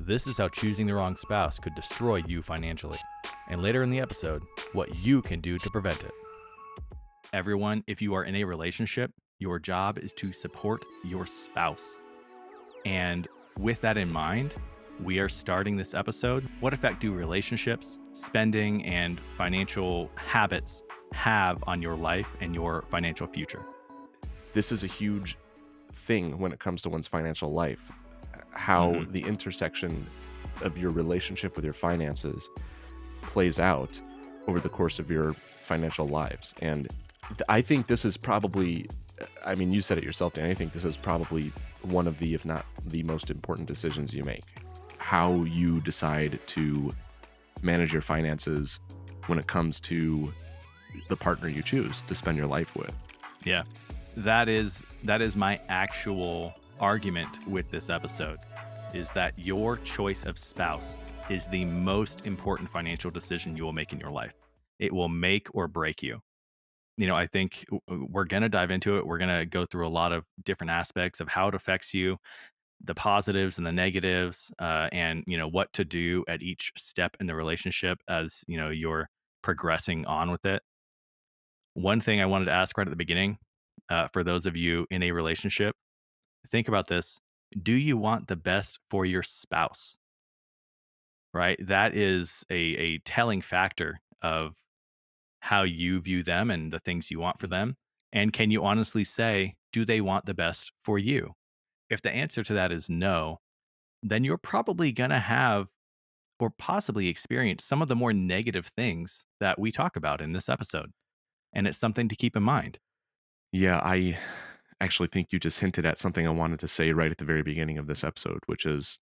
This is how choosing the wrong spouse could destroy you financially. And later in the episode, what you can do to prevent it. Everyone, if you are in a relationship, your job is to support your spouse. And with that in mind, we are starting this episode. What effect do relationships, spending, and financial habits have on your life and your financial future? This is a huge thing when it comes to one's financial life, how the intersection of your relationship with your finances plays out over the course of your financial lives. And I think this is probably, I mean, you said it yourself, Dan, I think this is probably one of the, if not the most important decisions you make. How you decide to manage your finances when it comes to the partner you choose to spend your life with. Yeah, that is my actual argument with this episode, is that your choice of spouse is the most important financial decision you will make in your life. It will make or break you. You know, I think we're going to dive into it. We're going to go through a lot of different aspects of how it affects you, the positives and the negatives, and, you know, what to do at each step in the relationship as, you know, you're progressing on with it. One thing I wanted to ask right at the beginning, for those of you in a relationship, think about this. Do you want the best for your spouse? Right? That is a telling factor of how you view them and the things you want for them. And can you honestly say, do they want the best for you? If the answer to that is no, then you're probably going to have or possibly experience some of the more negative things that we talk about in this episode. And it's something to keep in mind. Yeah, I actually think you just hinted at something I wanted to say right at the very beginning of this episode, which is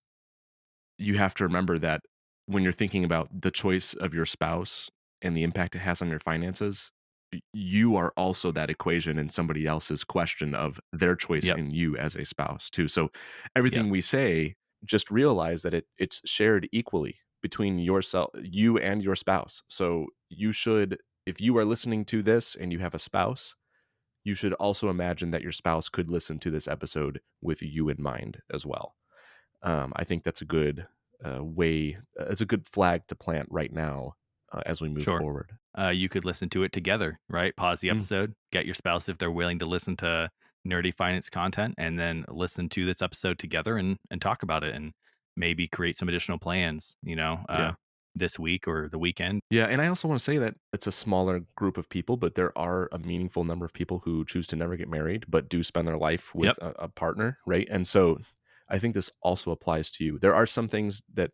you have to remember that when you're thinking about the choice of your spouse and the impact it has on your finances, you are also that equation in somebody else's question of their choice Yep. in you as a spouse too. So everything Yes. we say, just realize that it's shared equally between yourself, you and your spouse. So you should, if you are listening to this and you have a spouse, you should also imagine that your spouse could listen to this episode with you in mind as well. I think that's a good way. It's a good flag to plant right now as we move Sure. forward. You could listen to it together, right? Pause the Mm, episode, get your spouse if they're willing to listen to nerdy finance content, and then listen to this episode together and talk about it and maybe create some additional plans, yeah. this week or the weekend. Yeah, and I also want to say that it's a smaller group of people, but there are a meaningful number of people who choose to never get married, but do spend their life with Yep. a partner, right? And so I think this also applies to you. There are some things that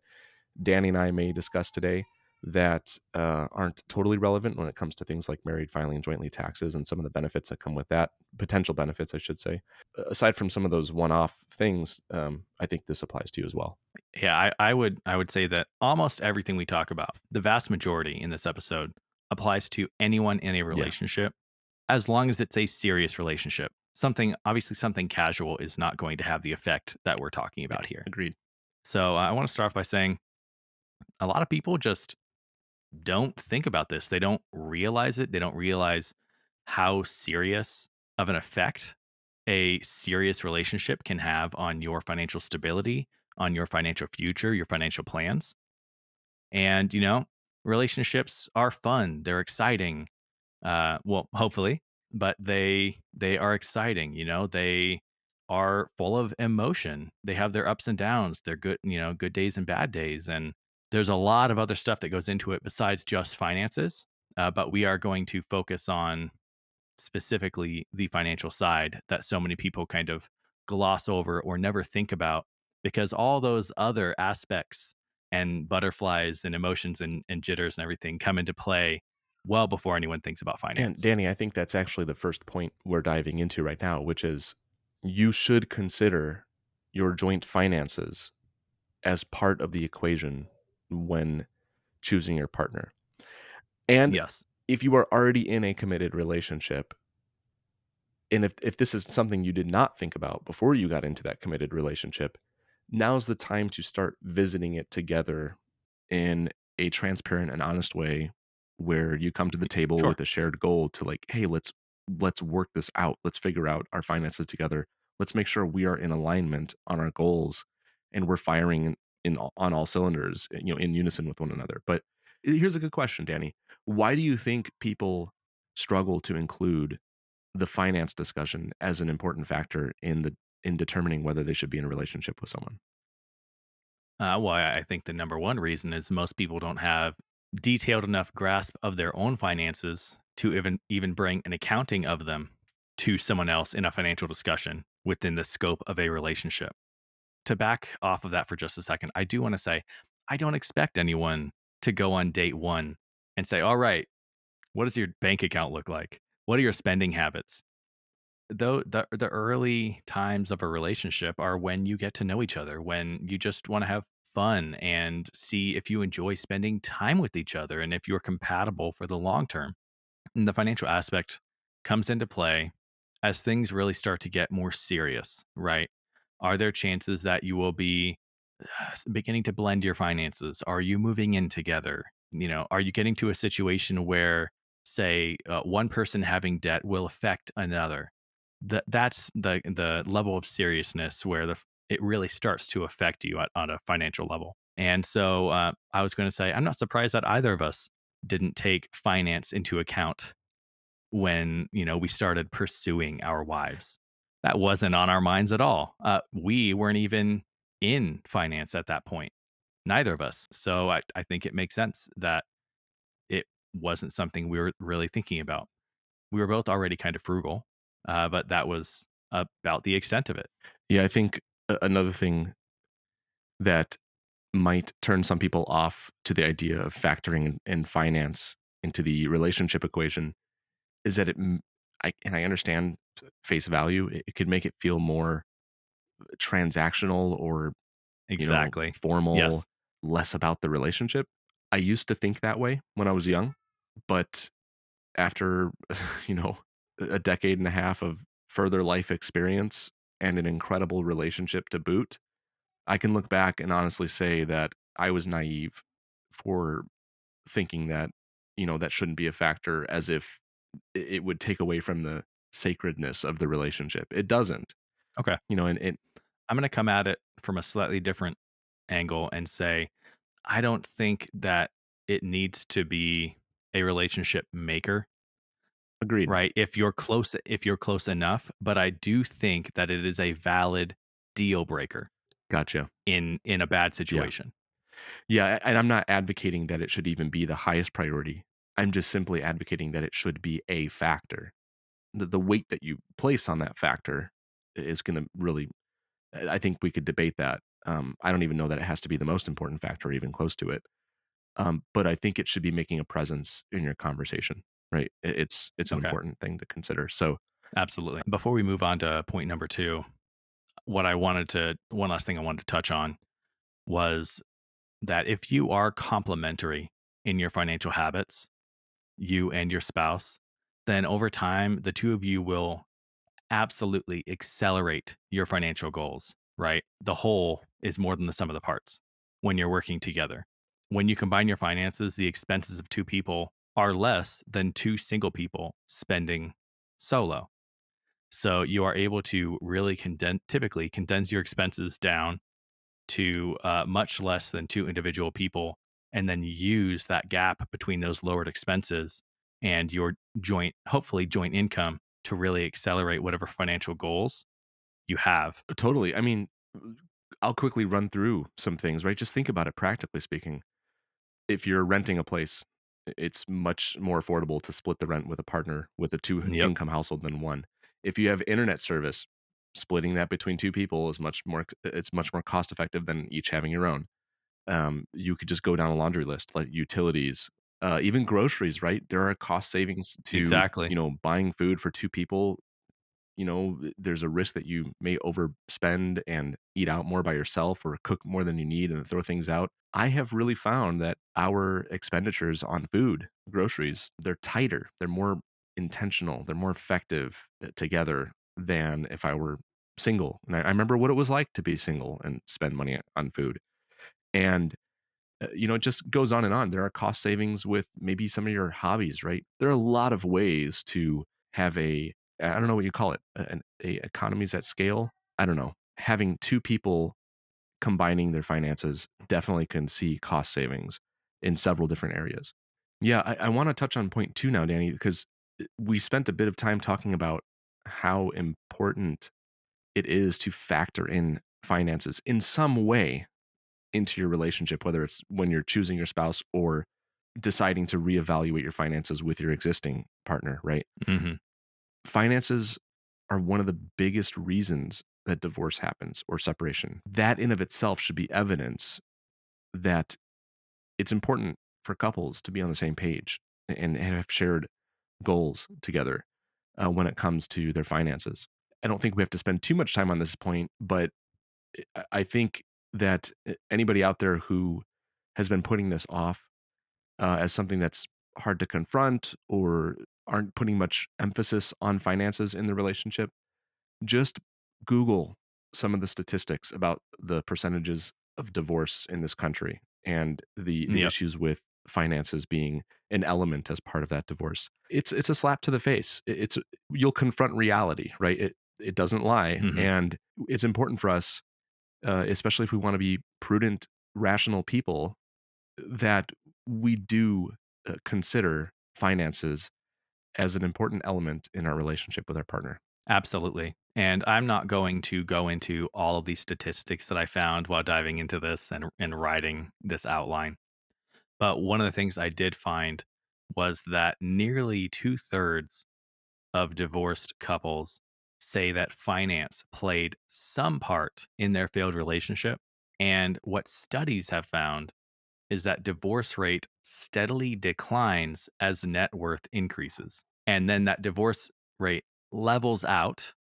Danny and I may discuss today that aren't totally relevant when it comes to things like married filing jointly taxes and some of the benefits that come with that, potential benefits, I should say. Aside from some of those one-off things, I think this applies to you as well. Yeah, I would say that almost everything we talk about, the vast majority in this episode, applies to anyone in a Yeah, relationship, as long as it's a serious relationship. Something casual is not going to have the effect that we're talking yeah, about here. agreed. So I want to start off by saying a lot of people just don't think about this. They don't realize it. They don't realize how serious of an effect a serious relationship can have on your financial stability, on your financial future, your financial plans. And, relationships are fun. They're exciting. Well, hopefully, but they are exciting. They are full of emotion. They have their ups and downs. They're good, good days and bad days, and there's a lot of other stuff that goes into it besides just finances. But we are going to focus on specifically the financial side that so many people kind of gloss over or never think about, because all those other aspects and butterflies and emotions and jitters and everything come into play well before anyone thinks about And finance. Danny, I think that's actually the first point we're diving into right now, which is you should consider your joint finances as part of the equation when choosing your partner. And Yes. if you are already in a committed relationship, and if this is something you did not think about before you got into that committed relationship, now's the time to start visiting it together in a transparent and honest way where you come to the table Sure. with a shared goal to like, hey, let's work this out. Let's figure out our finances together. Let's make sure we are in alignment on our goals and we're firing on all cylinders, in unison with one another. But here's a good question, Danny. Why do you think people struggle to include the finance discussion as an important factor in determining whether they should be in a relationship with someone? Well, I think the number one reason is most people don't have detailed enough grasp of their own finances to even bring an accounting of them to someone else in a financial discussion within the scope of a relationship. To back off of that for just a second, I do want to say I don't expect anyone to go on date one and say, "All right, what does your bank account look like? What are your spending habits?" Though the early times of a relationship are when you get to know each other, when you just want to have fun and see if you enjoy spending time with each other and if you're compatible for the long term. And the financial aspect comes into play as things really start to get more serious, right? Are there chances that you will be beginning to blend your finances? Are you moving in together? Are you getting to a situation where, say, one person having debt will affect another? That's the level of seriousness where it really starts to affect you on a financial level. And so I was going to say, I'm not surprised that either of us didn't take finance into account when we started pursuing our wives. That wasn't on our minds at all. We weren't even in finance at that point, neither of us. So I think it makes sense that it wasn't something we were really thinking about. We were both already kind of frugal, but that was about the extent of it. Yeah, I think another thing that might turn some people off to the idea of factoring in finance into the relationship equation is that I understand face value. It could make it feel more transactional or Exactly. formal, Yes. less about the relationship. I used to think that way when I was young, but after you know a decade and a half of further life experience and an incredible relationship to boot, I can look back and honestly say that I was naive for thinking that, that shouldn't be a factor, as if it would take away from the sacredness of the relationship. It doesn't, Okay. and it I'm going to come at it from a slightly different angle and say, I don't think that it needs to be a relationship maker, agreed. right? If you're close enough, but I do think that it is a valid deal breaker Gotcha. in a bad Yeah. situation. Yeah. And I'm not advocating that it should even be the highest priority. I'm just simply advocating that it should be a factor. The weight that you place on that factor is going to really, I think we could debate that. I don't even know that it has to be the most important factor, or even close to it. But I think it should be making a presence in your conversation, right? It's an Okay. important thing to consider. So Absolutely. Before we move on to point number 2, one last thing I wanted to touch on was that if you are complementary in your financial habits, you and your spouse, then over time, the two of you will absolutely accelerate your financial goals, right? The whole is more than the sum of the parts when you're working together. When you combine your finances, the expenses of two people are less than two single people spending solo. So you are able to really typically condense your expenses down to much less than two individual people, and then use that gap between those lowered expenses and your hopefully joint income to really accelerate whatever financial goals you have. totally. I mean, I'll quickly run through some things, right? Just think about it practically speaking. If you're renting a place, it's much more affordable to split the rent with a partner with a two Yep, income household than one. If you have internet service, splitting that between two people is much more cost effective than each having your own. You could just go down a laundry list, like utilities, even groceries, right? There are cost savings to, exactly. buying food for two people. There's a risk that you may overspend and eat out more by yourself or cook more than you need and throw things out. I have really found that our expenditures on food, groceries, they're tighter, they're more intentional, they're more effective together than if I were single. And I remember what it was like to be single and spend money on food. And it just goes on and on. There are cost savings with maybe some of your hobbies, right? There are a lot of ways to have I don't know what you call it, a economies at scale. I don't know. Having two people combining their finances definitely can see cost savings in several different areas. Yeah, I want to touch on point two now, Danny, because we spent a bit of time talking about how important it is to factor in finances in some way into your relationship, whether it's when you're choosing your spouse or deciding to reevaluate your finances with your existing partner, right? Hmm. Finances are one of the biggest reasons that divorce happens or separation. That in of itself should be evidence that it's important for couples to be on the same page and have shared goals together when it comes to their finances. I don't think we have to spend too much time on this point, but I think that anybody out there who has been putting this off as something that's hard to confront or aren't putting much emphasis on finances in the relationship, just Google some of the statistics about the percentages of divorce in this country and the Yep. issues with finances being an element as part of that divorce. It's a slap to the face. It's you'll confront reality, right? It doesn't lie, Hmm. and it's important for us, especially if we want to be prudent, rational people, that we do consider finances as an important element in our relationship with our partner. Absolutely. And I'm not going to go into all of these statistics that I found while diving into this and writing this outline. But one of the things I did find was that nearly two-thirds of divorced couples say that finance played some part in their failed relationship. And what studies have found is that divorce rate steadily declines as net worth increases. And then that divorce rate levels out.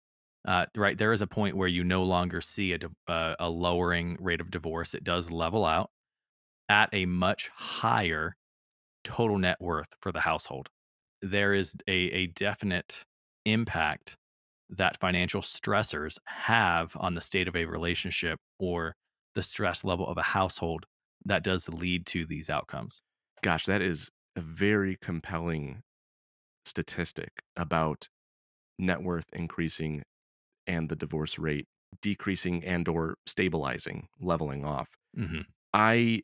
Right. There is a point where you no longer see a lowering rate of divorce. It does level out at a much higher total net worth for the household. There is a definite impact that financial stressors have on the state of a relationship or the stress level of a household that does lead to these outcomes. Gosh, that is a very compelling statistic about net worth increasing and the divorce rate decreasing and or stabilizing, leveling off. Hmm. I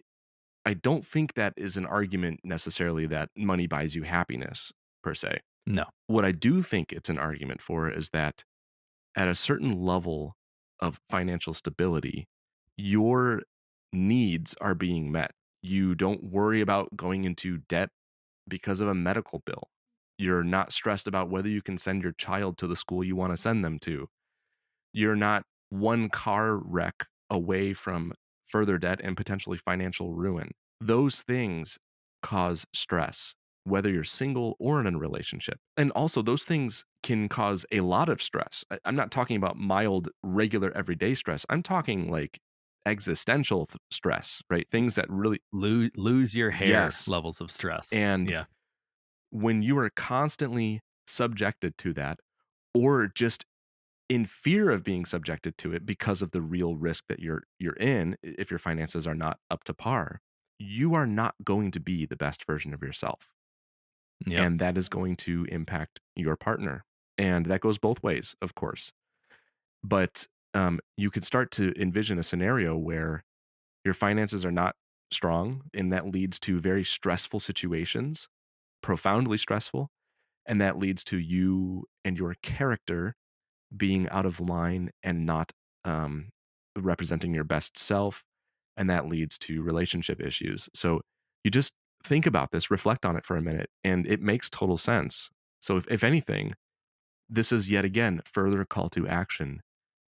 I don't think that is an argument necessarily that money buys you happiness per se. No. What I do think it's an argument for is that at a certain level of financial stability, your needs are being met. You don't worry about going into debt because of a medical bill. You're not stressed about whether you can send your child to the school you want to send them to. You're not one car wreck away from further debt and potentially financial ruin. Those things cause stress, whether you're single or in a relationship. And also, those things can cause a lot of stress. I'm not talking about mild, regular, everyday stress. I'm talking like existential stress, right? Things that really, Lose your hair yes. levels of stress. And Yeah. when you are constantly subjected to that, or just in fear of being subjected to it because of the real risk that you're in if your finances are not up to par, you are not going to be the best version of yourself, Yep. and that is going to impact your partner, and that goes both ways, of course. But you could start to envision a scenario where your finances are not strong, and that leads to very stressful situations, profoundly stressful, and that leads to you and your character being out of line and not um, representing your best self, and that leads to relationship issues. So you just think about this, reflect on it for a minute, and it makes total sense. So if anything, this is yet again further call to action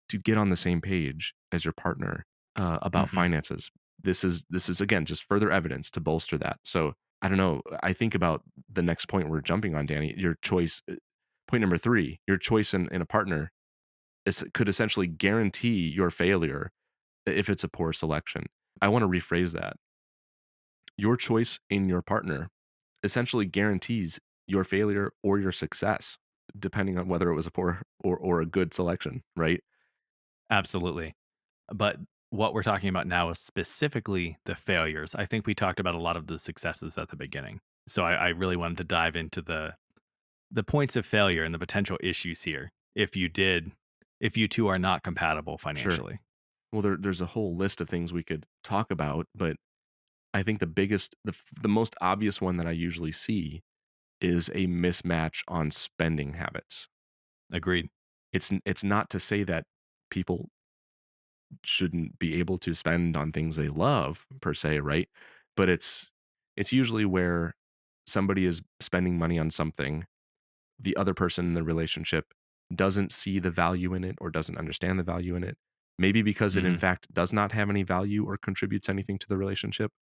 to get on the same page as your partner about Hmm. finances. This is again just further evidence to bolster that. So I don't know. I think about the next point we're jumping on, Danny. Your choice, point number three, your choice in a partner could essentially guarantee your failure if it's a poor selection. I want to rephrase that. Your choice in your partner essentially guarantees your failure or your success, depending on whether it was a poor or a good selection, right? Absolutely. But what we're talking about now is specifically the failures. I think we talked about a lot of the successes at the beginning. So I really wanted to dive into the points of failure and the potential issues here if you two are not compatible Sure. financially. Well, there's a whole list of things we could talk about, but I think the most obvious one that I usually see is a mismatch on spending habits. Agreed. It's not to say that people shouldn't be able to spend on things they love per se, right? But it's usually where somebody is spending money on something, the other person in the relationship doesn't see the value in it or doesn't understand the value in it. Maybe because it in Hmm. fact does not have any value or contributes anything to the relationship,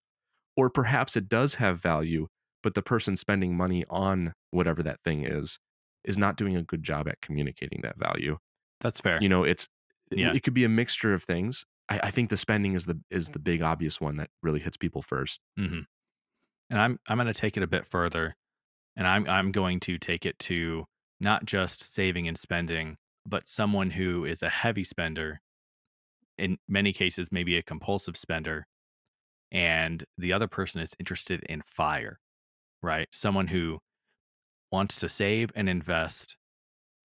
or perhaps it does have value, but the person spending money on whatever that thing is not doing a good job at communicating that value. That's fair. You know, Yeah. it could be a mixture of things. I think the spending is the big obvious one that really hits people first. Hmm. And I'm going to take it a bit further, and I'm going to take it to not just saving and spending, but someone who is a heavy spender, in many cases maybe a compulsive spender, and the other person is interested in fire, right? Someone who wants to save and invest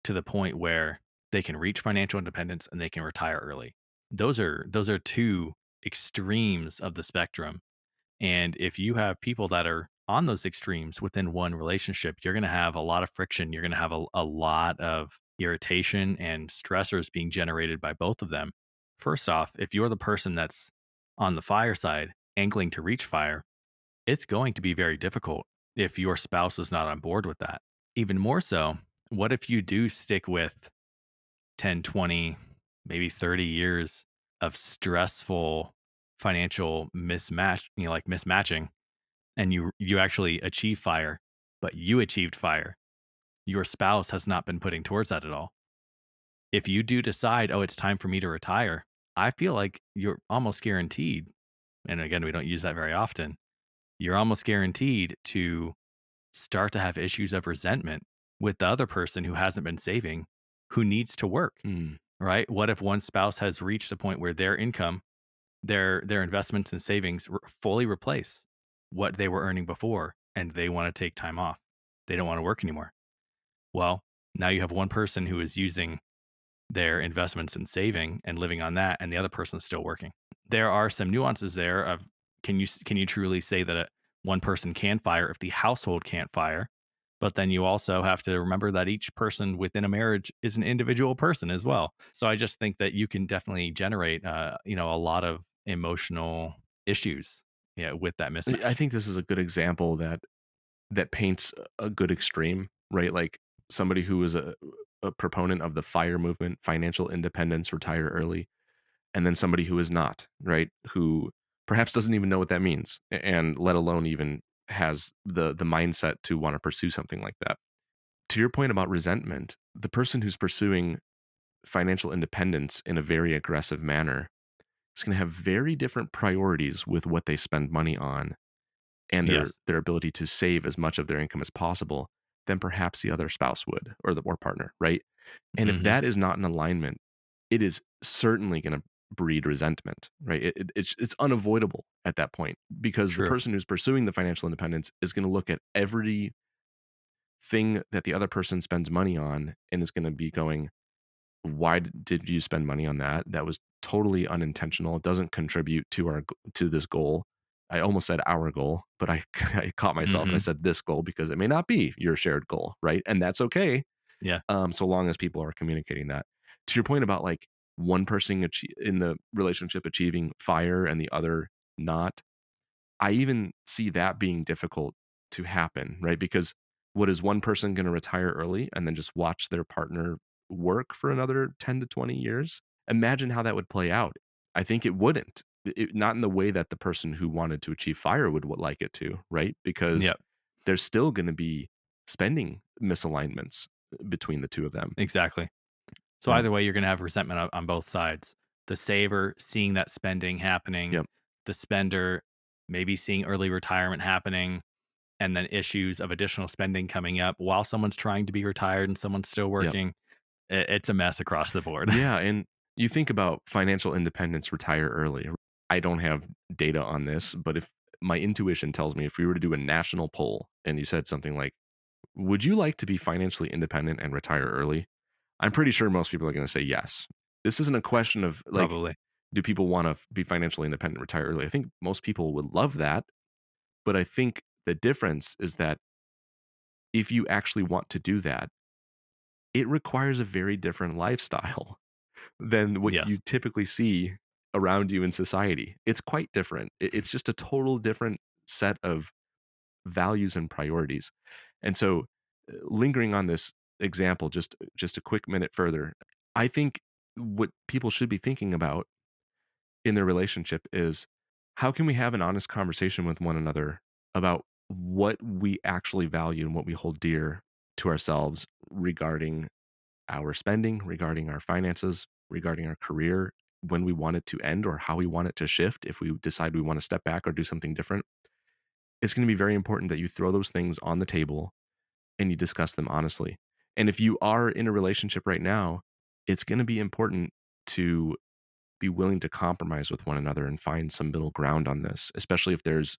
to the point where they can reach financial independence and they can retire early. Those are two extremes of the spectrum. And if you have people that are on those extremes within one relationship, you're going to have a lot of friction. You're going to have a lot of irritation and stressors being generated by both of them. First off, if you're the person that's on the fire side, angling to reach fire, it's going to be very difficult if your spouse is not on board with that. Even more so, what if you do stick with 10, 20, maybe 30 years of stressful financial mismatch, like mismatching, and you actually achieve fire, but you achieved fire. Your spouse has not been putting towards that at all. If you do decide, "Oh, it's time for me to retire," I feel like you're almost guaranteed, and again, we don't use that very often, you're almost guaranteed to start to have issues of resentment with the other person who hasn't been saving, who needs to work, Mm, right? What if one spouse has reached a point where their income, their investments and savings fully replace what they were earning before, and they want to take time off? They don't want to work anymore. Well, now you have one person who is using their investments and saving and living on that, and the other person's still working. There are some nuances there of, can you truly say that one person can fire if the household can't fire? But then you also have to remember that each person within a marriage is an individual person as well. So I just think that you can definitely generate, a lot of emotional issues, yeah, with that I mismatch. think this is a good example that paints a good extreme, right? Like somebody who is a proponent of the FIRE movement, financial independence, retire early, and then somebody who is not, right? Who perhaps doesn't even know what that means, and let alone even has the mindset to want to pursue something like that. To your point about resentment, the person who's pursuing financial independence in a very aggressive manner is going to have very different priorities with what they spend money on and Yes. their ability to save as much of their income as possible than perhaps the other spouse would or the or partner, right? And if Hmm. that is not in alignment, it is certainly going to breed resentment, right? It's unavoidable at that point because the True. person who's pursuing the financial independence is going to look at everything that the other person spends money on and is going to be going, why did you spend money on that? That was totally unintentional. It doesn't contribute to to this goal. I almost said our goal, but I I caught myself and I Hmm. said this goal because it may not be your shared goal, right? And that's okay, Yeah. so long as people are communicating that. To your point about like one person in the relationship achieving fire and the other not, I even see that being difficult to happen, right? Because what is one person going to retire early and then just watch their partner work for another 10 to 20 years? Imagine how that would play out. I think it wouldn't. Not in the way that the person who wanted to achieve fire would like it to, right? Because Yeah. there's still going to be spending misalignments between the two of them. Exactly. So Um, either way, you're going to have resentment on both sides. The saver seeing that spending happening, yep, the spender maybe seeing early retirement happening, and then issues of additional spending coming up while someone's trying to be retired and someone's still yep. working. It's a mess across the board. Yeah, and you think about financial independence, retire early. I don't have data on this, but if my intuition tells me if we were to do a national poll and you said something like, "Would you like to be financially independent and retire early?" I'm pretty sure most people are going to say yes. This isn't a question of like Probably. Do people want to be financially independent, retire early? I think most people would love that, but I think the difference is that if you actually want to do that, it requires a very different lifestyle than what you Yes. typically see around you in society. It's quite different. It's just a total different set of values and priorities. And so, lingering on this example just a quick minute further, I think what people should be thinking about in their relationship is how can we have an honest conversation with one another about what we actually value and what we hold dear to ourselves regarding our spending, regarding our finances, regarding our career, when we want it to end or how we want it to shift, if we decide we want to step back or do something different. It's going to be very important that you throw those things on the table and you discuss them honestly. And if you are in a relationship right now, it's going to be important to be willing to compromise with one another and find some middle ground on this, especially if there's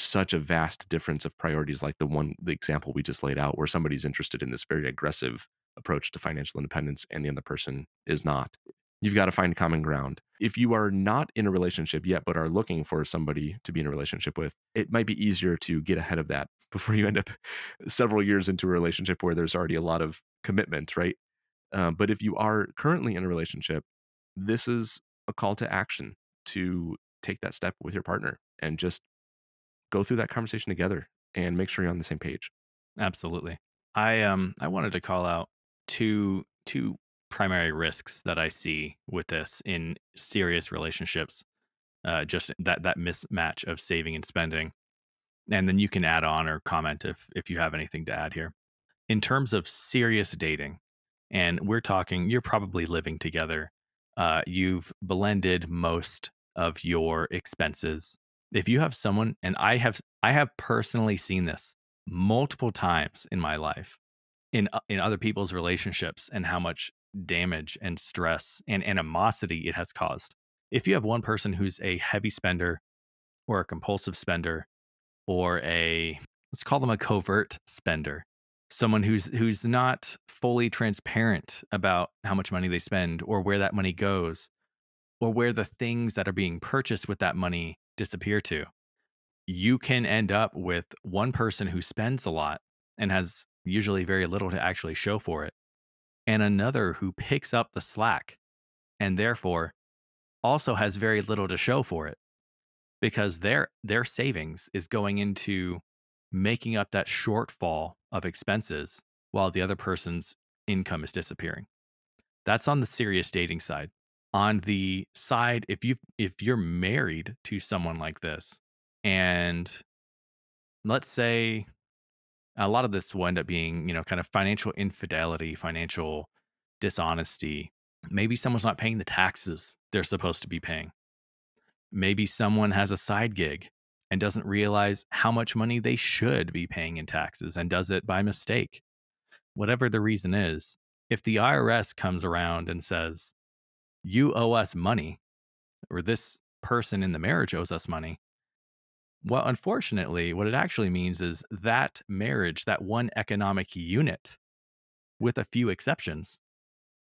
such a vast difference of priorities like the example we just laid out where somebody's interested in this very aggressive approach to financial independence and the other person is not. You've got to find common ground. If you are not in a relationship yet but are looking for somebody to be in a relationship with, it might be easier to get ahead of that before you end up several years into a relationship where there's already a lot of commitment, right? But if you are currently in a relationship, this is a call to action to take that step with your partner and just go through that conversation together and make sure you're on the same page. Absolutely. I wanted to call out two primary risks that I see with this in serious relationships. Just that mismatch of saving and spending, and then you can add on or comment if you have anything to add here. In terms of serious dating, and we're talking, you're probably living together. You've blended most of your expenses. If you have someone, and I have personally seen this multiple times in my life in other people's relationships and how much damage and stress and animosity it has caused. If you have one person who's a heavy spender or a compulsive spender or a, let's call them a covert spender, someone who's not fully transparent about how much money they spend or where that money goes or where the things that are being purchased with that money disappear to, you can end up with one person who spends a lot and has usually very little to actually show for it, and another who picks up the slack and therefore also has very little to show for it because their savings is going into making up that shortfall of expenses while the other person's income is disappearing. That's on the serious dating side. On the side, if you're married to someone like this, and let's say a lot of this will end up being, kind of financial infidelity, financial dishonesty. Maybe someone's not paying the taxes they're supposed to be paying. Maybe someone has a side gig and doesn't realize how much money they should be paying in taxes and does it by mistake. Whatever the reason is, if the IRS comes around and says, you owe us money, or this person in the marriage owes us money, well, unfortunately, what it actually means is that marriage, that one economic unit, with a few exceptions,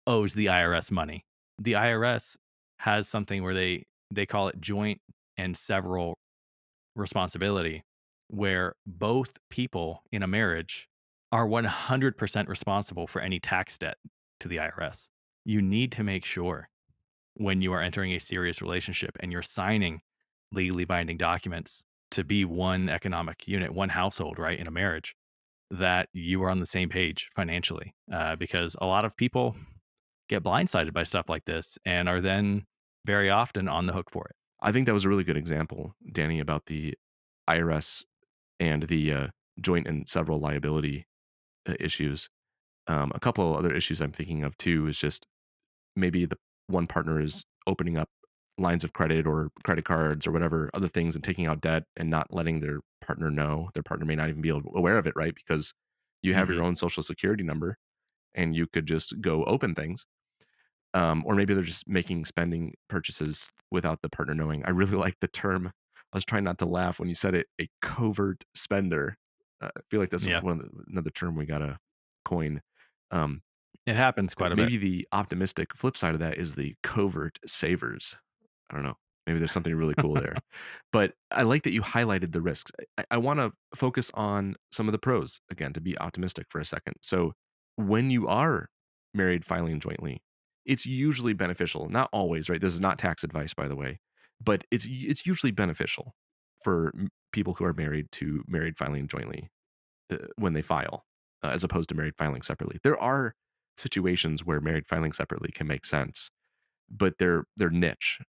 owes the IRS money. The IRS has something where they call it joint and several responsibility, where both people in a marriage are 100% responsible for any tax debt to the IRS. You need to make sure when you are entering a serious relationship and you're signing legally binding documents to be one economic unit, one household, right, in a marriage, that you are on the same page financially. Because a lot of people get blindsided by stuff like this and are then very often on the hook for it. I think that was a really good example, Danny, about the IRS and the joint and several liability issues. A couple of other issues I'm thinking of too is just maybe the one partner is opening up lines of credit or credit cards or whatever other things and taking out debt and not letting their partner know. Their partner may not even be aware of it, right? Because you have Hmm. your own social security number and you could just go open things. Or maybe they're just making spending purchases without the partner knowing. I really like the term. I was trying not to laugh when you said it, a covert spender. I feel like that's Yeah. another term we gotta coin. Um, It happens quite a bit. Maybe the optimistic flip side of that is the covert savers. I don't know. Maybe there's something really cool there. But I like that you highlighted the risks. I want to focus on some of the pros again to be optimistic for a second. So, when you are married filing jointly, it's usually beneficial. Not always, right? This is not tax advice, by the way, but it's usually beneficial for people who are married to married filing jointly when they file, as opposed to married filing separately. There are situations where married filing separately can make sense, but they're niche.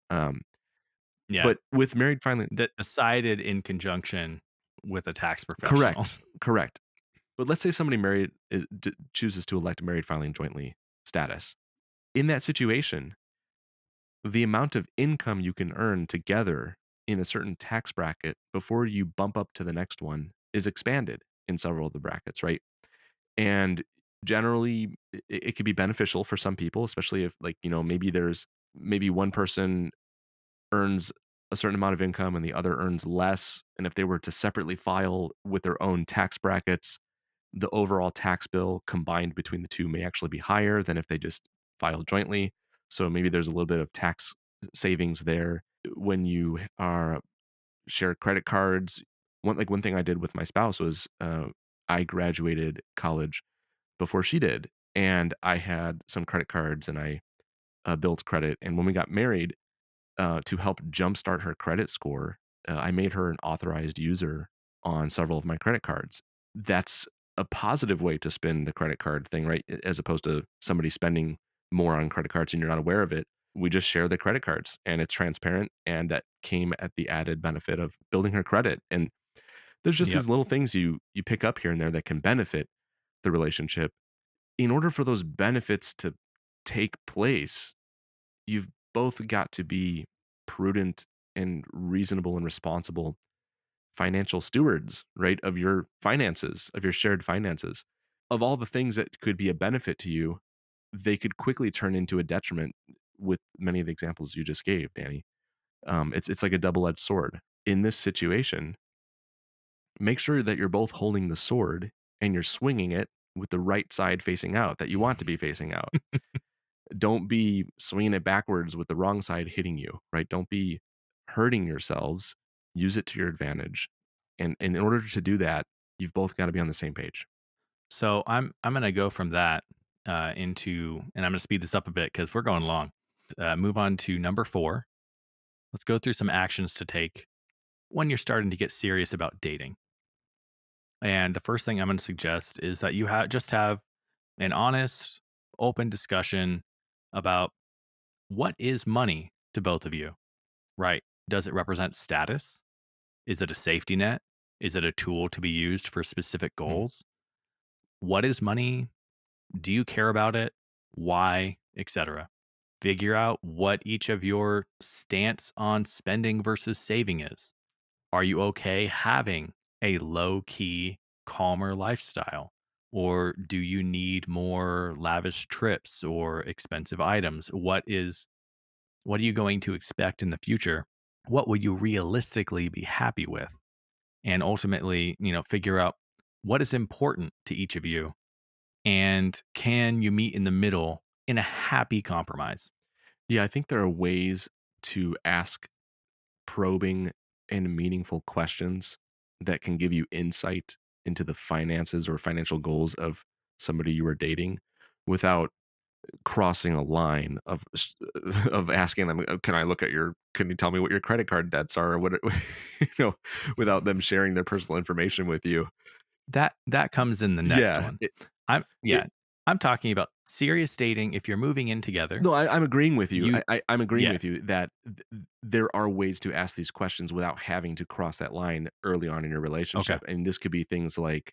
Yeah. But with married filing, That decided in conjunction with a tax professional. correct, correct. But let's say somebody married chooses to elect married filing jointly status. In that situation, the amount of income you can earn together in a certain tax bracket before you bump up to the next one is expanded in several of the brackets, right? And generally, it could be beneficial for some people, especially if, like, maybe one person earns a certain amount of income and the other earns less. And if they were to separately file with their own tax brackets, the overall tax bill combined between the two may actually be higher than if they just filed jointly. So maybe there's a little bit of tax savings there. When you are share credit cards, one thing I did with my spouse was I graduated college before she did, and I had some credit cards and I built credit. And when we got married, to help jumpstart her credit score, I made her an authorized user on several of my credit cards. That's a positive way to spend the credit card thing, right? As opposed to somebody spending more on credit cards and you're not aware of it. We just share the credit cards and it's transparent. And that came at the added benefit of building her credit. And there's just Yep. these little things you pick up here and there that can benefit the relationship. In order for those benefits to take place, you've both got to be prudent and reasonable and responsible financial stewards, right? Of your finances, of your shared finances. Of all the things that could be a benefit to you, they could quickly turn into a detriment with many of the examples you just gave, Danny. It's like a double-edged sword. In this situation, make sure that you're both holding the sword and you're swinging it with the right side facing out that you want to be facing out. Don't be swinging it backwards with the wrong side hitting you, right? Don't be hurting yourselves. Use it to your advantage. And in order to do that, you've both got to be on the same page. So I'm gonna go from that into, and I'm gonna speed this up a bit because we're going long. Move on to number 4. Let's go through some actions to take when you're starting to get serious about dating. And the first thing I'm going to suggest is that you just have an honest, open discussion about what is money to both of you, right? Does it represent status? Is it a safety net? Is it a tool to be used for specific Mm, goals? What is money? Do you care about it? Why? Etc. Figure out what each of your stance on spending versus saving is. Are you okay having a low key, calmer lifestyle? Or do you need more lavish trips or expensive items? What are you going to expect in the future? What will you realistically be happy with? And ultimately, figure out what is important to each of you and can you meet in the middle in a happy compromise? yeah, I think there are ways to ask probing and meaningful questions that can give you insight into the finances or financial goals of somebody you are dating without crossing a line of of asking them, "Can I look at your can you tell me what your credit card debts are?" Or what without them sharing their personal information with you. That comes in the next Yeah, one. it I'm it yeah, I'm talking about serious dating if you're moving in together. no, I'm agreeing with you. You I'm agreeing Yeah, with you that there are ways to ask these questions without having to cross that line early on in your okay. relationship, and this could be things like,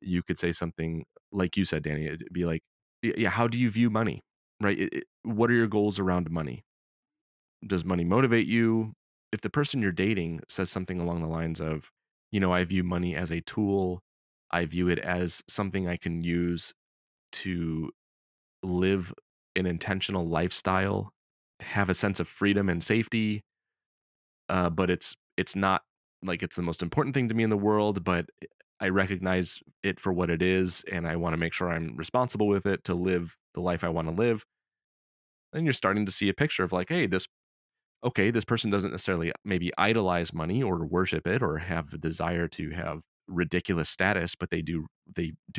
you could say something like you said, Danny, it'd be like, Yeah, how do you view money?" Right? What are your goals around money? Does money motivate you? If the person you're dating says something along the lines of, "I view money as a tool. I view it as something I can use to live an intentional lifestyle, have a sense of freedom and safety, but it's not like it's the most important thing to me in the world, but I recognize it for what it is, and I wanna make sure I'm responsible with it to live the life I want to live, then you're starting to see a picture of like, hey, this person doesn't necessarily maybe idolize money or worship it or have a desire to have ridiculous status, but they do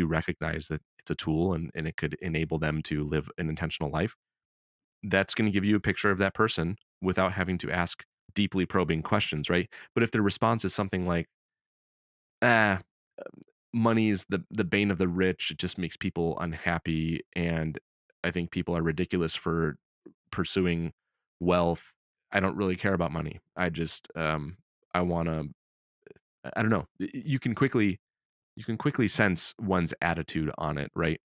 recognize that it's a tool and it could enable them to live an intentional life. That's going to give you a picture of that person without having to ask deeply probing questions, right? But if their response is something like, ah, money is the bane of the rich, it just makes people unhappy, and I think people are ridiculous for pursuing wealth. I don't really care about money. I want to. I don't know. You can quickly sense one's attitude on it, right?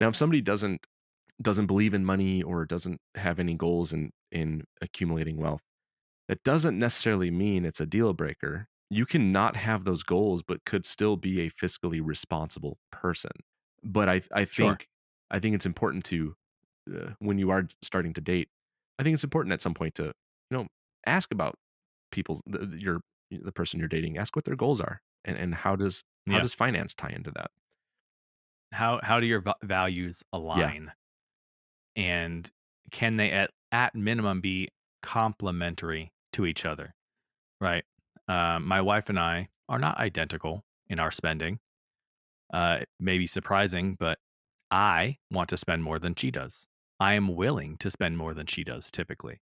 Now, if somebody doesn't believe in money or doesn't have any goals in accumulating wealth, that doesn't necessarily mean it's a deal breaker. You can not have those goals, but could still be a fiscally responsible person. But Sure. I think it's important to when you are starting to date, I think it's important at some point to ask about the person you're dating. Ask what their goals are, and how Yeah. does finance tie into that? How do your values Yeah, align? And can they at minimum be complementary to each other? Right. My wife and I are not identical in our spending. It may be surprising, but I want to spend more than she does. I am willing to spend more than she does typically.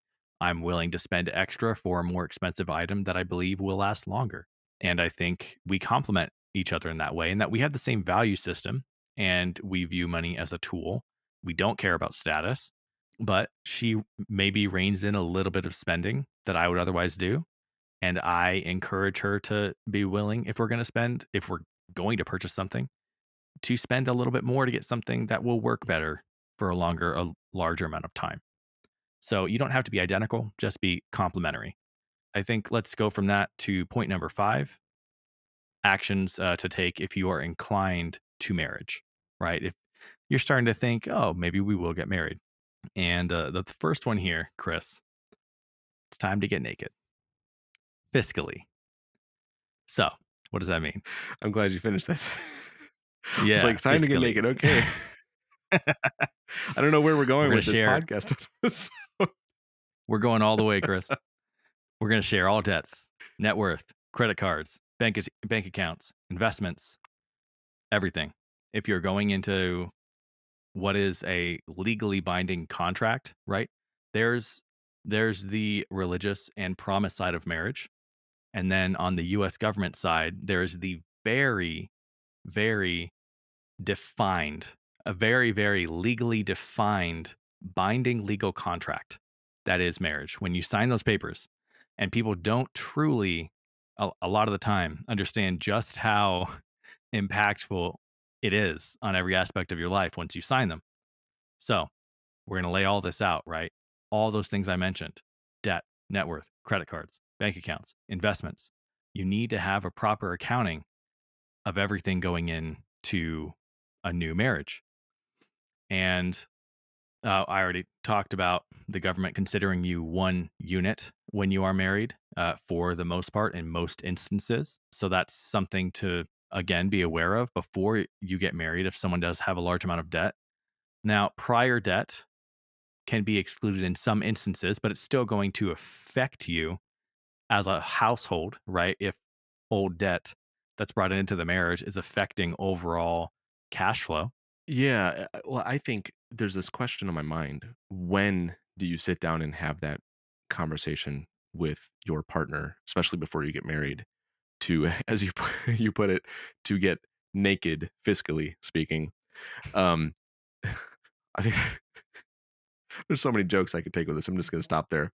I'm willing to spend extra for a more expensive item that I believe will last longer. And I think we complement each other in that way, and that we have the same value system and we view money as a tool. We don't care about status, but she maybe reins in a little bit of spending that I would otherwise do. And I encourage her to be willing, if we're going to purchase something, to spend a little bit more to get something that will work better for a larger amount of time. So you don't have to be identical, just be complementary. I think let's go from that to point number 5, actions to take if you are inclined to marriage, right? If you're starting to think, oh, maybe we will get married. And the first one here, Chris, it's time to get naked fiscally. So, what does that mean? I'm glad you finished this. It's Yeah, like time to get fiscally. naked. Okay, I don't know where we're We're going going to with this share, podcast. episode. we're going all the way, Chris. We're going to share all debts, net worth, credit cards, bank accounts, investments, everything. If you're going into what is a legally binding contract, right? There's there's the religious and promise side of marriage, and then on the US government side, there's the very very defined, a very very legally defined binding legal contract that is marriage. When you sign those papers, and people don't truly a lot of the time understand just how impactful it is on every aspect of your life once you sign them. So, we're going to lay all this out, right? All those things I mentioned: debt, net worth, credit cards, bank accounts, investments. You need to have a proper accounting of everything going into a new marriage. And I already talked about the government considering you one unit when you are married, for the most part, in most instances. So that's something to, again, be aware of before you get married if someone does have a large amount of debt. Now, prior debt can be excluded in some instances, but it's still going to affect you as a household, right? If old debt that's brought into the marriage is affecting overall cash flow. Yeah, well, I think there's this question on my mind. When do you sit down and have that conversation with your partner, especially before you get married, to, as you put it, to get naked, fiscally speaking? Um, I think there's so many jokes I could take with this. I'm just going to stop there.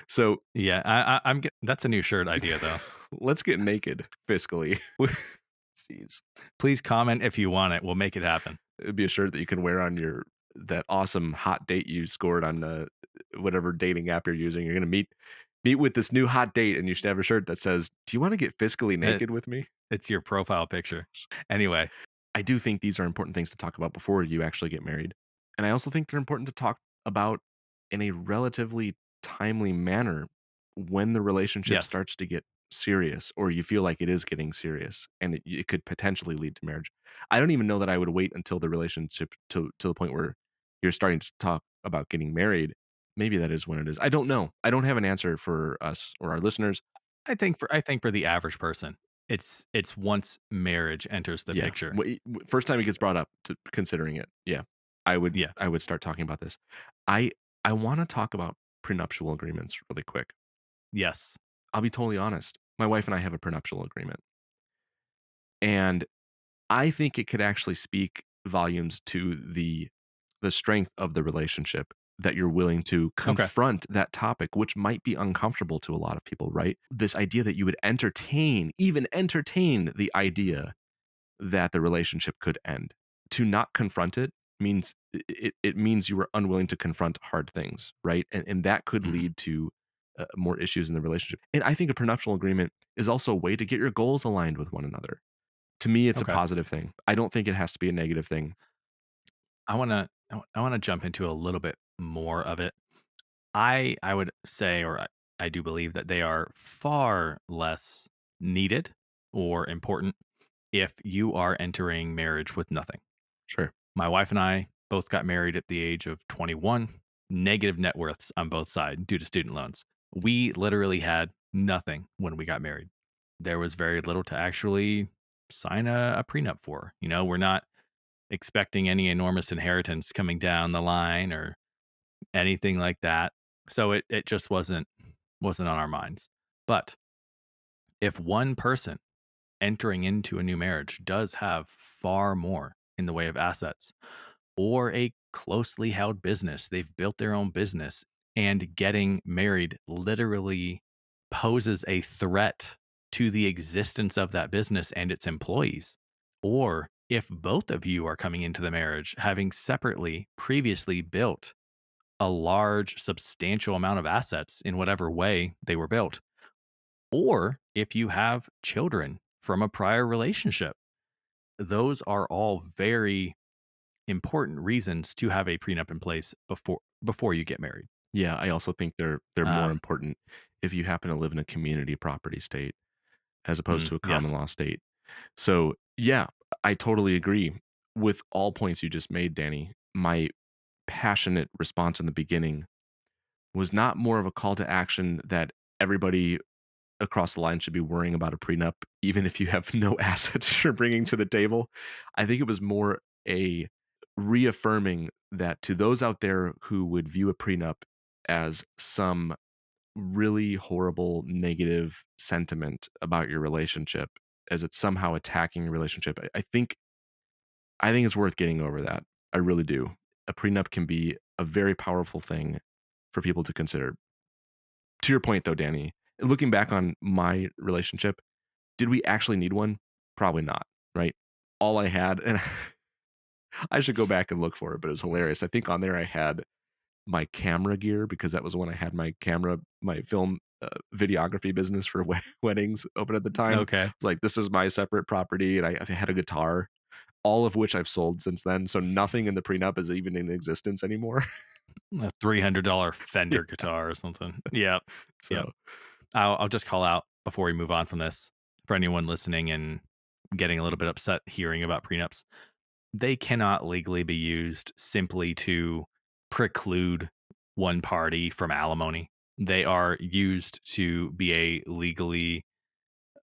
So Yeah, that's a new shirt idea though. let's get naked fiscally. Jeez. Please comment if you want it. We'll make it happen. It'd be a shirt that you can wear on that awesome hot date you scored on whatever dating app you're using. You're gonna meet with this new hot date, and you should have a shirt that says, "Do you want to get fiscally It, naked with me?" it's your profile picture. Anyway, I do think these are important things to talk about before you actually get married, and I also think they're important to talk about in a relatively timely manner when the relationship yes. starts to get serious, or you feel like it is getting serious, and it could potentially lead to marriage. I don't even know that I would wait until the relationship to the point where you're starting to talk about getting married, maybe that is when it is. I don't know. I don't have an answer for us or our listeners. I think for the average person, it's once marriage enters the Yeah. picture. First time it gets brought up to considering it. Yeah. I would Yeah. I would start talking about this. I I want to talk about prenuptial agreements really quick. Yes. I'll be totally honest. My wife and I have a prenuptial agreement. And I think it could actually speak volumes to the strength of the relationship that you're willing to Okay. confront that topic, which might be uncomfortable to a lot of people, right? This idea that you would entertain, even entertain the idea that the relationship could end. To not confront it means it means you were unwilling to confront hard things, right? And that could Mhm. lead to more issues in the relationship. And I think a prenuptial agreement is also a way to get your goals aligned with one another. To me, it's a Okay. positive thing. I don't think it has to be a negative thing. I wanna jump into a little bit more of it. I would say, or I do believe that they are far less needed or important if you are entering marriage with nothing. Sure. My wife and I both got married at the age of 21, negative net worths on both sides due to student loans. We literally had nothing when we got married. There was very little to actually sign a prenup for. We're not expecting any enormous inheritance coming down the line or anything like that. So it just wasn't on our minds. But if one person entering into a new marriage does have far more in the way of assets or a closely held business, they've built their own business, and getting married literally poses a threat to the existence of that business and its employees. Or if both of you are coming into the marriage having separately previously built a large, substantial amount of assets in whatever way they were built, or if you have children from a prior relationship, those are all very important reasons to have a prenup in place before you get married. Yeah, I also think they're more Uh, important if you happen to live in a community property state as opposed to a common yes. law state. So, yeah, I totally agree with all points you just made, Danny. My passionate response in the beginning was not more of a call to action that everybody across the line should be worrying about a prenup, even if you have no assets you're bringing to the table. I think it was more a reaffirming that to those out there who would view a prenup as some really horrible negative sentiment about your relationship, as it's somehow attacking your relationship. I think it's worth getting over that. I really do. A prenup can be a very powerful thing for people to consider. To your point though, Danny, looking back on my relationship, did we actually need one? Probably not, right? All I had, and I should go back and look for it, but it was hilarious. I think on there I had my camera gear because that was when I had my film videography business for weddings open at the time. Okay. It's like, this is my separate property. And I had a guitar, all of which I've sold since then. So nothing in the prenup is even in existence anymore. A $300 Yeah. Fender guitar or something. Yep. Yep. So, I'll just call out before we move on from this for anyone listening and getting a little bit upset hearing about prenups. They cannot legally be used simply to preclude one party from alimony. They are used to be a legally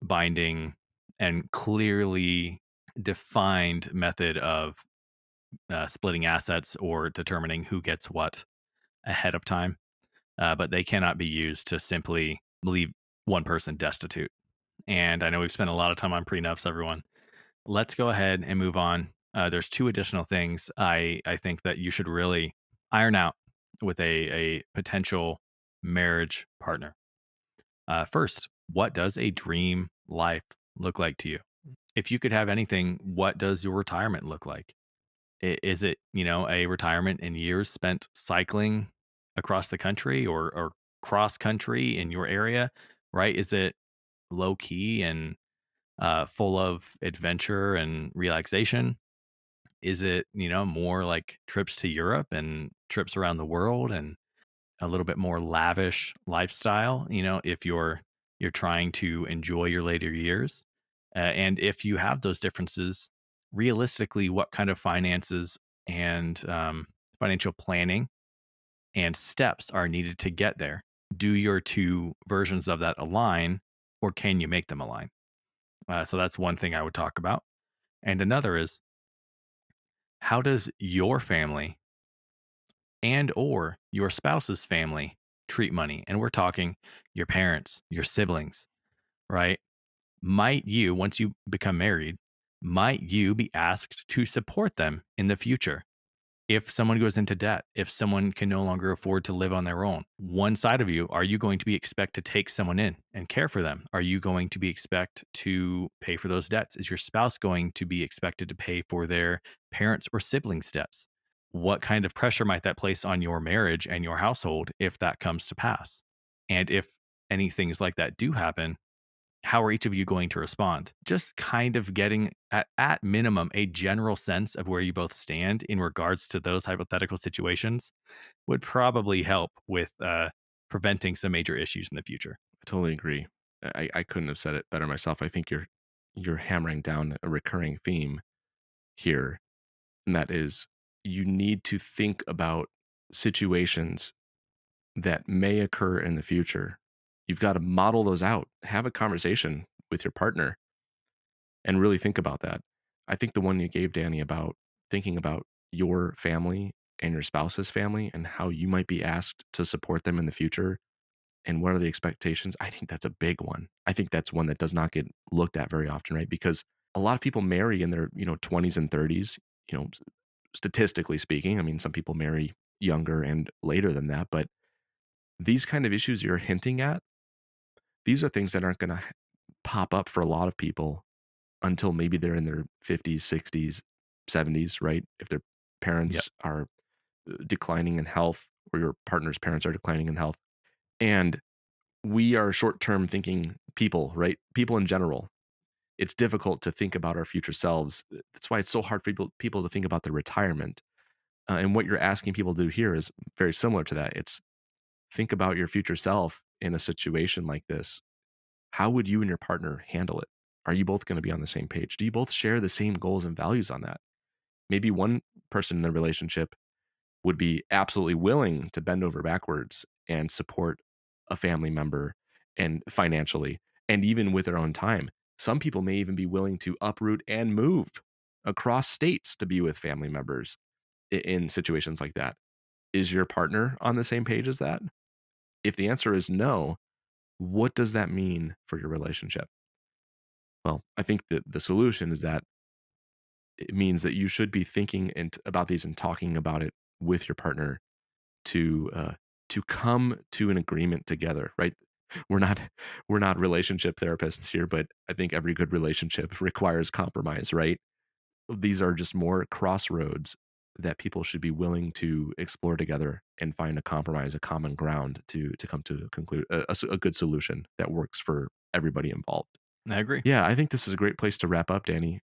binding and clearly defined method of splitting assets or determining who gets what ahead of time. But they cannot be used to simply leave one person destitute. And I know we've spent a lot of time on prenups, everyone. Let's go ahead and move on. There's two additional things I think that you should really iron out with a potential marriage partner. First, what does a dream life look like to you? If you could have anything, what does your retirement look like? Is it, a retirement in years spent cycling across the country or cross country in your area, right? Is it low key and full of adventure and relaxation? Is it, more like trips to Europe and trips around the world and a little bit more lavish lifestyle, if you're trying to enjoy your later years. And if you have those differences, realistically, what kind of finances and financial planning and steps are needed to get there. Do your two versions of that align, or can you make them align? So that's one thing I would talk about. And another is, how does your family and or your spouse's family treat money? And we're talking your parents, your siblings, right? Might you, once you become married, might you be asked to support them in the future? If someone goes into debt, if someone can no longer afford to live on their own, one side of you, are you going to be expect to take someone in and care for them? Are you going to be expect to pay for those debts? Is your spouse going to be expected to pay for their parents or siblings' debts? What kind of pressure might that place on your marriage and your household if that comes to pass? And if any things like that do happen, how are each of you going to respond? Just kind of getting at minimum a general sense of where you both stand in regards to those hypothetical situations would probably help with preventing some major issues in the future. I totally agree. I couldn't have said it better myself. I think you're hammering down a recurring theme here, and that is you need to think about situations that may occur in the future. You've got to model those out, have a conversation with your partner, and really think about that. I think the one you gave, Danny, about thinking about your family and your spouse's family and how you might be asked to support them in the future and what are the expectations? I think that's a big one. I think that's one that does not get looked at very often, right? Because a lot of people marry in their, 20s and 30s, statistically speaking. I mean, some people marry younger and later than that, but these kind of issues you're hinting at, these are things that aren't going to pop up for a lot of people until maybe they're in their 50s, 60s, 70s, right? If their Yep. parents are declining in health or your partner's parents are declining in health. And we are short-term thinking people, right? People in general. It's difficult to think about our future selves. That's why it's so hard for people to think about their retirement. And what you're asking people to do here is very similar to that. It's think about your future self in a situation like this. How would you and your partner handle it? Are you both going to be on the same page? Do you both share the same goals and values on that? Maybe one person in the relationship would be absolutely willing to bend over backwards and support a family member and financially and even with their own time. Some people may even be willing to uproot and move across states to be with family members in situations like that. Is your partner on the same page as that? If the answer is no, what does that mean for your relationship? Well, I think that the solution is that it means that you should be thinking about these and talking about it with your partner to come to an agreement together, right? We're not we're not relationship therapists here, but I think every good relationship requires compromise, right? These are just more crossroads that people should be willing to explore together and find a compromise, a common ground to come to conclude a good solution that works for everybody involved. I agree. Yeah, I think this is a great place to wrap up, Danny.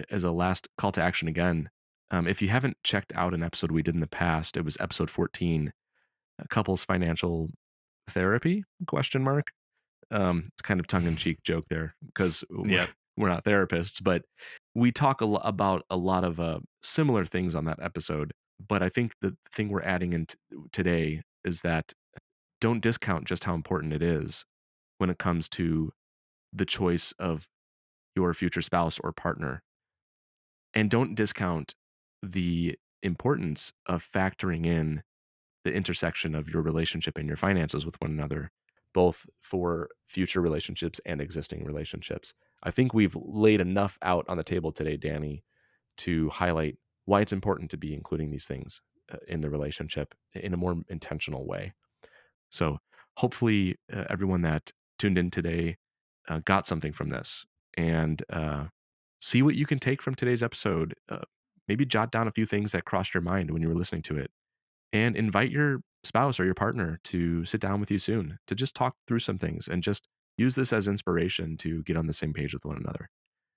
As a last call to action again, if you haven't checked out an episode we did in the past, it was episode 14, couples financial therapy question mark. It's kind of tongue in cheek joke there because Yep. we're not therapists, but we talk about a lot of similar things on that episode. But I think the thing we're adding in today is that don't discount just how important it is when it comes to the choice of your future spouse or partner. And don't discount the importance of factoring in the intersection of your relationship and your finances with one another, both for future relationships and existing relationships. I think we've laid enough out on the table today, Danny, to highlight why it's important to be including these things in the relationship in a more intentional way. So, hopefully, everyone that tuned in today got something from this and see what you can take from today's episode. Maybe jot down a few things that crossed your mind when you were listening to it and invite your spouse or your partner to sit down with you soon to just talk through some things and just use this as inspiration to get on the same page with one another.